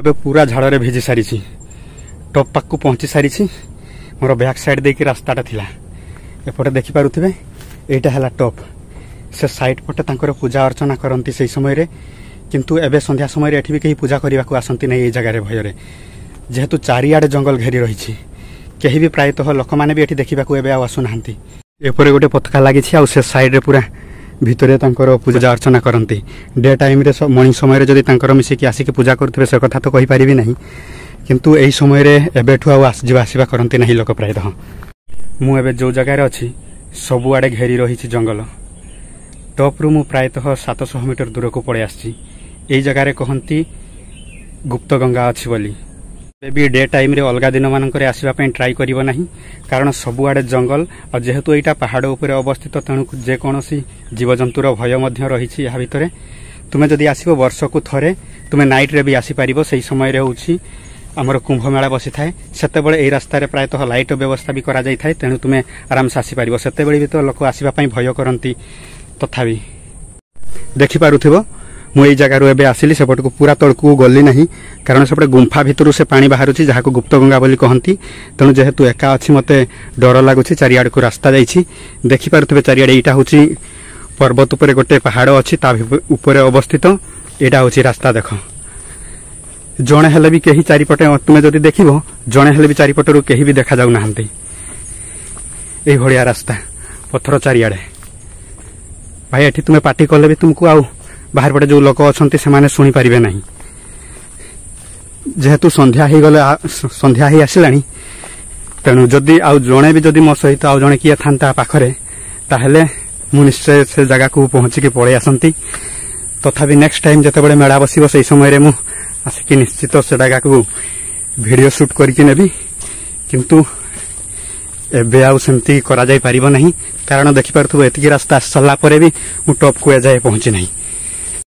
ଏବେ पूरा झाड़ भिजी सारी टॉप पाक पहुंची सारी मोर बैक साइड देकी रास्ताटा थिला एपटे देखि पारुथिबे एटा हला टॉप से साइड पटे तांकर पूजा अर्चना करंती से समय रे किंतु एबे संध्या समय रे एठी भी कहीं पूजा करने को आसंती नहीं ए जगह रे भय जेहेतु चारिआडे जंगल घेरी रही कहीं भी प्रायतः लोक मैंने भी एठी देखा एबे आसुनाहांती एपरे गोटे पथका लगी से साइड रे पूरा भितर तांकर पूजा अर्चना करती डे टाइम रे मॉर्निंग समय जदि तांकर मिसिकी आसिक पूजा करुथिबे से कथा तो कहि परिबी नहीं किंतु एई समय रे एबेठु आसवा आसवा करती नहीं लोक प्रायतः मु एबे जो जगह अच्छी सबुआड़े घेरी रही जंगल टॉप रु मु प्रायतः 700 मीटर दूर को पड़े आसी जगार कहती गुप्त गंगा अच्छी बोली भी डे टाइम रे अलग दिन मानक आसवाई ट्राई करिवो नहीं कारण सबुआड़े जंगल और जेहेतु यहाँ पहाड़ उपर अवस्थित तेणु जेकोसी जीवजंतुर भय रही या भितर तुम्हें जदि आसो वर्ष को थरे तुम्हें नाइट रे भी आसीपार से समय हूँ आमर कुंभ मेला बसी थाए से रास्तार प्रायतः लाइट व्यवस्था भी करा जाए तेणु तुम्हें आराम से आसीपार से भी तो लोक आसवाई भय करती तथापि देखिपारुथिबो मु एई जगार एबे आसिली सेपट को पूरा तड़कू गली नहीं कारण सेपटे गुंफा भितर से पानी बाहर जहाँ को गुप्त गंगा बोली कहती तेणु जेहेतु एका अच्छी मते डर लगुच चारिआड़ को रास्ता जाइए देखिपारुथिबे चारिआड़े यहाँ हूँ पर्वत उपरे गोटे पहाड़ अच्छी ऊपर अवस्थित यहाँ हूँ रास्ता देख जड़े हेले भी कहीं चारिपटे तुम्हें जदि देख जड़े हेले भी चारिपटू कहीं भी देखा जाऊना यही भलिया रास्ता पथर चारिआड़े भाई एठी तुम्हें पार्टी कले भी तुमको आउ बाहर पटे जो लोक अच्छा से शुणी पारे ना जेहेतु संध्या ही गले संध्या ही आसला तेणु जदि आउ जड़े भी जदि मो सहित आउ जड़े किए था पाखरे ताहेले मु निश्चय से जगह को पहुंचिकी पड़े आसती तथापि नेक्स्ट टाइम जिते मेला बसो से समय मु आसिकी निश्चित से जगह को वीडियो शूट करके नेबी किंतु एबे आउ सेमती करा जाई परिबो नहीं कारण देखिपारथुबो एतिकी रास्ता आसला परे भी मु टॉप को एजाए पहुंची नहीं।